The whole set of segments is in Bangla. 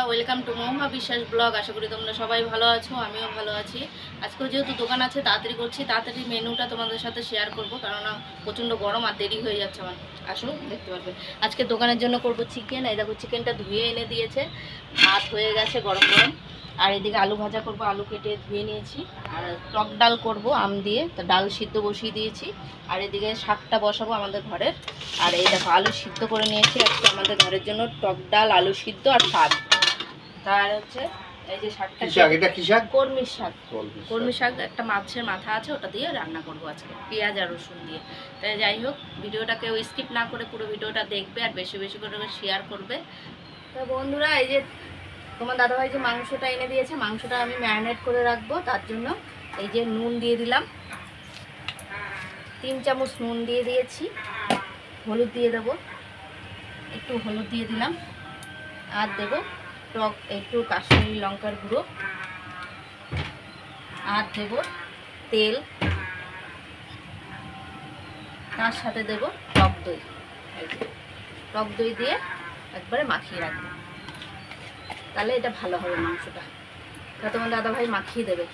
ওয়েলকাম টু মহা বিশ্বাস ব্লগ। আশা করি তোমরা সবাই ভালো আছো, আমিও ভালো আছি। আজকেও যেহেতু দোকান আছে তাড়াতাড়ি করছি, তাড়াতাড়ি মেনুটা তোমাদের সাথে শেয়ার করবো, কারণ প্রচণ্ড গরম আর দেরি হয়ে যাচ্ছে আমার। আসো দেখতে পারবে। আজকে দোকানের জন্য করব চিকেন। এই দেখো চিকেনটা ধুয়ে এনে দিয়েছে, ভাত হয়ে গেছে গরম গরম। আর এদিকে আলু ভাজা করব, আলু কেটে ধুয়ে নিয়েছি। আর টক ডাল করব আম দিয়ে, তো ডাল সিদ্ধ বসিয়ে দিয়েছি। আর এদিকে শাকটা বসাবো আমাদের ঘরের। আর এই দেখো আলু সিদ্ধ করে নিয়েছি আজকে আমাদের ঘরের জন্য, টক ডাল আলু সিদ্ধ আর শাক। তার হচ্ছে এই যে শাকটা, এটা কি শাক? কলমি শাক। কলমি শাক একটা মাছের মাথা আছে, ওটা দিয়ে রান্না করবো আজকে পেঁয়াজ আর রসুন দিয়ে। তাই যাই হোক, ভিডিওটাকে স্কিপ না করে পুরো ভিডিওটা দেখবে আর বেশি বেশি করে শেয়ার করবে। তো বন্ধুরা, এই যে তোমার দাদাভাই যে মাংসটা এনে দিয়েছে, মাংসটা আমি ম্যারিনেট করে রাখবো। তার জন্য এই যে নুন দিয়ে দিলাম, 3 চামচ নুন দিয়ে দিয়েছি। হলুদ দিয়ে দেবো, একটু হলুদ দিয়ে দিলাম। আর দেবো টক একটু কাশ্মীরি লঙ্কার গুঁড়ো। আর দেবো তেল, তার সাথে দেবো টক দই। টক দই দিয়ে একবারে মাখিয়ে রাখবো, তাহলে এটা ভালো হবে মাংসটা। তা তোমার দাদাভাই মাখিয়ে দেবে।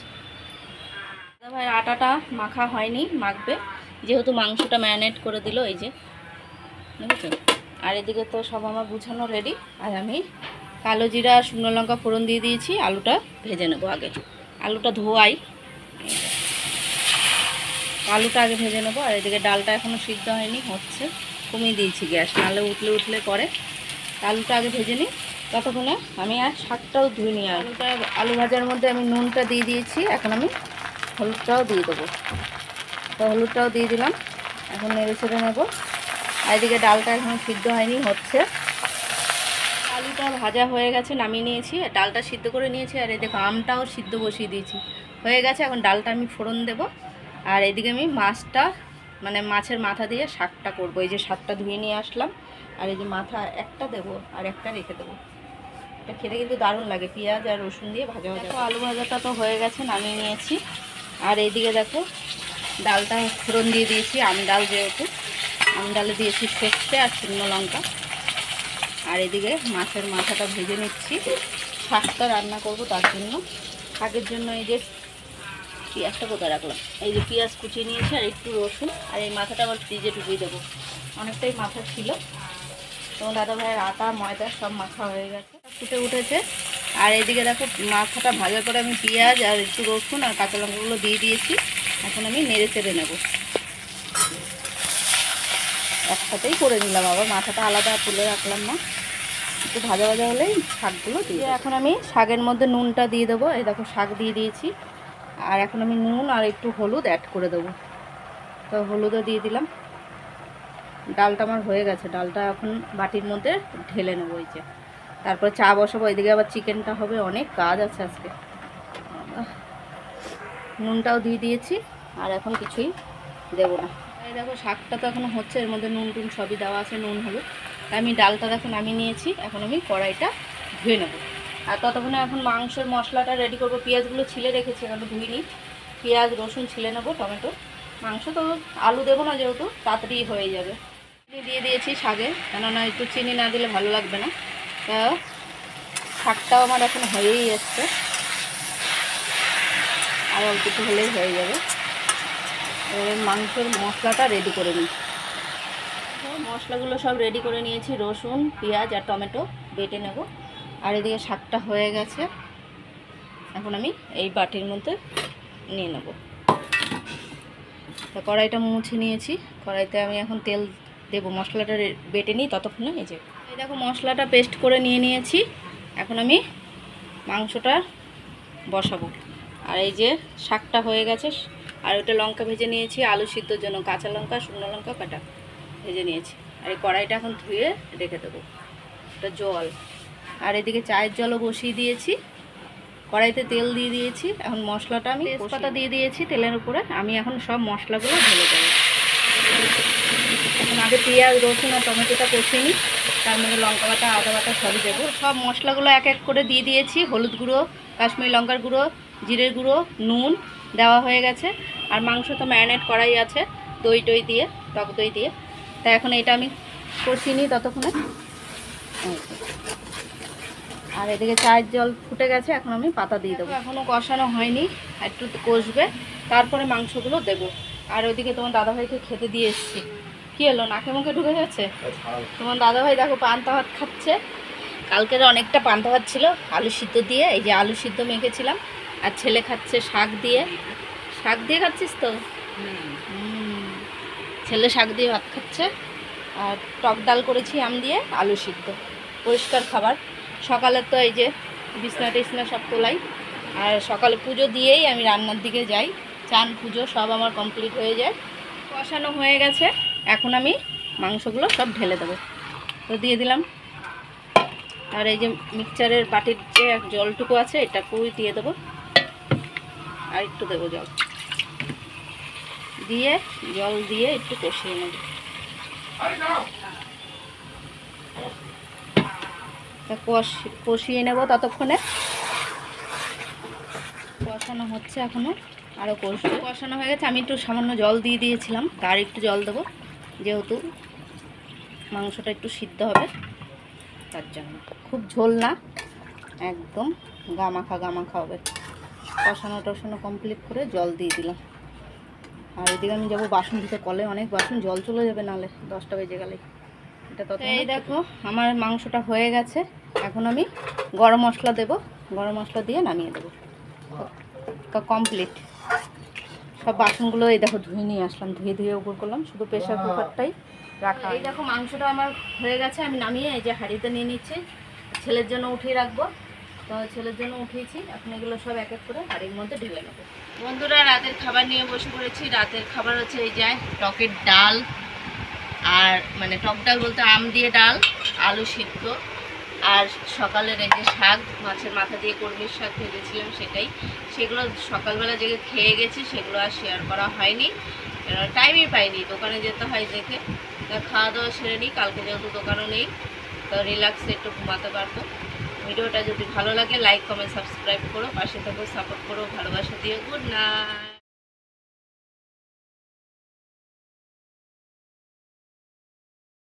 দাদাভাই আটাটা মাখা হয়নি, মাখবে, যেহেতু মাংসটা ম্যারিনেট করে দিল। এই যে বুঝেছেন। আর এদিকে তো সব আমার গুছানো রেডি। আর আমি কালো জিরা আর শুকনো লঙ্কা ফোড়ন দিয়ে দিয়েছি। আলুটা ভেজে নেবো আগে, আলুটা ধোয়াই, আলুটা আগে ভেজে নেবো। আর এদিকে ডালটা এখনও সিদ্ধ হয়নি, হচ্ছে, কমিয়ে দিয়েছি গ্যাস, নাহলে উঠলে করে। আলুটা আগে ভেজে নিই, ততক্ষণে আমি আর শাকটাও ধুয়ে নিই। আলু ভাজার মধ্যে আমি নুনটা দিয়ে দিয়েছি, এখন আমি হলুদটাও দিয়ে দেবো। তো হলুদটাও দিয়ে দিলাম, এখন নেড়ে ছেড়ে নেবো। আর এদিকে ডালটা এখন সিদ্ধ হয়নি, হচ্ছে। আলুটা ভাজা হয়ে গেছে, নামিয়ে নিয়েছি, ডালটা সিদ্ধ করে নিয়েছি। আর এই দেখো আমটাও সিদ্ধ বসিয়ে দিয়েছি, হয়ে গেছে। এখন ডালটা আমি ফোড়ন দেবো। আর এদিকে আমি মাছটা, মানে মাছের মাথা দিয়ে শাকটা করবো। এই যে শাকটা ধুয়ে নিয়ে আসলাম, আর এই যে মাথা একটা দেবো আর একটা রেখে দেবো। এটা খেতে কিন্তু দারুণ লাগে, পেঁয়াজ আর রসুন দিয়ে ভাজা ভাজা। আলু ভাজাটা তো হয়ে গেছে, নামিয়ে নিয়েছি। আর এইদিকে দেখো ডালটা ফোড়ন দিয়ে দিয়েছি, আম ডাল যেহেতু, আম ডালে দিয়েছি সর্ষে আর শুকনো লঙ্কা। আর এদিকে মাছের মাথাটা ভেজে নিচ্ছি, শাকটা রান্না করব তার জন্য। শাকের জন্য এই যে পেঁয়াজটা কোথায় রাখলাম, এই যে পেঁয়াজ কুচিয়ে নিয়েছি আর একটু রসুন। আর এই মাথাটা আবার ফ্রিজে ঢুকিয়ে দেবো, অনেকটাই মাথা ছিল। তোমার দাদা ভাইয়ের আটা ময়দা সব মাথা হয়ে গেছে, ফুটে উঠেছে। আর এইদিকে দেখো মাথাটা ভাজা করে আমি পেঁয়াজ আর একটু রসুন আর কাঁচা লঙ্কাগুলো দিয়ে দিয়েছি। এখন আমি নেড়ে চেড়ে নেবো, একসাথেই করে নিলাম, আবার মাথাটা আলাদা তুলে রাখলাম না। একটু ভাজা ভাজা হলেই শাকগুলো দিয়ে, এখন আমি শাকের মধ্যে নুনটা দিয়ে দেবো। এই দেখো শাক দিয়ে দিয়েছি। আর এখন আমি নুন আর একটু হলুদ অ্যাড করে দেবো। তো হলুদও দিয়ে দিলাম। ডালটা আমার হয়ে গেছে, ডালটা এখন বাটির মধ্যে ঢেলে নেবো। এই যে তারপরে চা বসাবো। এদিকে আবার চিকেনটা হবে, অনেক কাজ আছে আজকে। নুনটাও দিয়ে দিয়েছি, আর এখন কিছুই দেবো না। এই দেখো শাকটা তো এখনও হচ্ছে, এর মধ্যে নুন টুন সবই দেওয়া আছে, নুন হলুদ। আমি ডালটা দেখো নামিয়ে নিয়েছি, এখন আমি কড়াইটা ধুয়ে নেবো। আর ততক্ষণে এখন মাংসের মশলাটা রেডি করবো। পেঁয়াজগুলো ছিলে রেখেছি, এখন ধুইনি। পেঁয়াজ রসুন ছিলে নেবো, টমেটো। মাংস তো আলু দেবো না, যেহেতু তাড়াতাড়ি হয়ে যাবে। চিনি দিয়ে দিয়েছি শাকে, কেননা একটু চিনি না দিলে ভালো লাগবে না। তা শাকটাও আমার এখন হয়েই যাচ্ছে, আর অল্প একটু হলেই হয়ে যাবে। এবার মাংসের মশলাটা রেডি করে নিই। মশলাগুলো সব রেডি করে নিয়েছি, রসুন পেঁয়াজ আর টমেটো বেটে নেব। আর এদিকে শাকটা হয়ে গেছে, এখন আমি এই বাটির মধ্যে নিয়ে নেব। তা কড়াইটা মুছে নিয়েছি, কড়াইতে আমি এখন তেল দেবো, মশলাটা বেটে নিই ততক্ষণে। এই দেখো মশলাটা পেস্ট করে নিয়ে নিয়েছি, এখন আমি মাংসটা বসাবো। আর এই যে শাকটা হয়ে গেছে, আর ওটা লঙ্কা ভেজে নিয়েছি আলু সিদ্ধর জন্য, কাঁচা লঙ্কা শুকনো লঙ্কা কাটা ভেজে নিয়েছি। আর এই কড়াইটা এখন ধুয়ে রেখে দেবো, এটা জল। আর এদিকে চায়ের জলও বসিয়ে দিয়েছি, কড়াইতে তেল দিয়ে দিয়েছি। এখন মশলাটা আমি তেজপাতা দিয়ে দিয়েছি তেলের উপরে, আমি এখন সব মশলাগুলো ঢেলে দেবো। এখন আগে পেঁয়াজ রসুন আর টমেটোটা কষিয়ে নিই, তার মধ্যে লঙ্কা বাটা আদা বাটা সবই দেবো। সব মশলাগুলো এক এক করে দিয়ে দিয়েছি, হলুদ গুঁড়ো কাশ্মীরি লঙ্কার গুঁড়ো জিরের গুঁড়ো নুন দেওয়া হয়ে গেছে। আর মাংস তো ম্যারিনেট করাই আছে দই টই দিয়ে, টক দই দিয়ে। তা এখন এটা আমি কষিয়ে নিই ততক্ষণে। আর এদিকে চায়ের জল ফুটে গেছে, এখন আমি পাতা দিয়ে দেবো। এখনও কষানো হয়নি, একটু কষবে, তারপরে মাংসগুলো দেবো। আর ওইদিকে তোমার দাদাভাইকে খেতে দিয়ে এসেছি। কী হলো, নাকে মুখে ঢুকে যাচ্ছে? তোমার দাদাভাই দেখো পান্তা ভাত খাচ্ছে। কালকের অনেকটা পান্তা ভাত ছিল আলু সিদ্ধ দিয়ে, এই যে আলু সিদ্ধ মেখেছিলাম। আর ছেলে খাচ্ছে শাক দিয়ে। শাক দিয়ে খাচ্ছিস তো? ছেলে শাক দিয়ে ভাত খাচ্ছে। আর টক ডাল করেছি আম দিয়ে, আলু সিদ্ধ, পরিষ্কার খাবার। সকালে তো এই যে বিছনা টিছনা সব তোলাই। আর সকালে পুজো দিয়েই আমি রান্নার দিকে যাই, চান পুজো সব আমার কমপ্লিট হয়ে যায়। কষানো হয়ে গেছে, এখন আমি মাংসগুলো সব ঢেলে দেবো। তো দিয়ে দিলাম। আর এই যে মিক্সচারের বাটির যে জলটুকু আছে এটাকুই দিয়ে দেবো। আর একটু দেবো জল দিয়ে, জল দিয়ে একটু কষিয়ে নেব। কষিয়ে নেব ততক্ষণে। কষানো হচ্ছে এখনও, আরও কষানো হয়ে গেছে। আমি একটু সামান্য জল দিয়ে দিয়েছিলাম, তার একটু জল দেবো, যেহেতু মাংসটা একটু সিদ্ধ হবে তার জন্য। খুব ঝোল না, একদম গামাখা গামাখা হবে। কষানো কমপ্লিট করে জল দিয়ে দিলাম। আর এদিকে আমি যাবো বাসন ধুতে, কলে অনেক বাসন, জল চলে যাবে নাহলে 10টা বেজে গেলে। এটা তত। এই দেখো আমার মাংসটা হয়ে গেছে, এখন আমি গরম মশলা দেবো। গরম মশলা দিয়ে নামিয়ে দেবো। কমপ্লিট। সব বাসনগুলো এই দেখো ধুয়ে নিয়ে আসলাম, ধুয়ে উপর করলাম, শুধু প্রেশার কুকারটাই রাখা। এই দেখো মাংসটা আমার হয়ে গেছে, আমি নামিয়ে এই যে হাঁড়িতে নিয়ে নিচ্ছি। ছেলের জন্য উঠিয়ে রাখবো, তো ছেলের জন্য উঠিয়েছি। এখন এগুলো সব এক এক করে হাঁড়ির মধ্যে ঢেলে নেবো। বন্ধুরা, রাতের খাবার নিয়ে বসে পড়েছি। রাতের খাবার হচ্ছে এই যে টকের ডাল, আর মানে টক ডাল বলতে আম দিয়ে ডাল, আলু সিদ্ধ, আর সকালের এই যে শাক, মাছের মাথা দিয়ে কলমির শাক ভেজেছিলাম সেটাই। সেগুলো সকালবেলা জেগে খেয়ে গেছি, সেগুলো আর শেয়ার করা হয়নি, টাইমই পাইনি, দোকানে যেতে হয় দেখে। খাওয়া দাওয়া সেরে নিই, কালকে যেহেতু দোকানও নেই, তো রিল্যাক্সে একটু ঘুমাতে পারবো। ভিডিওটা যদি ভালো লাগে লাইক কমেন্ট সাবস্ক্রাইব করো, পাশে থেকেও সাপোর্ট করো, ভালোবাসা দিও। Good night.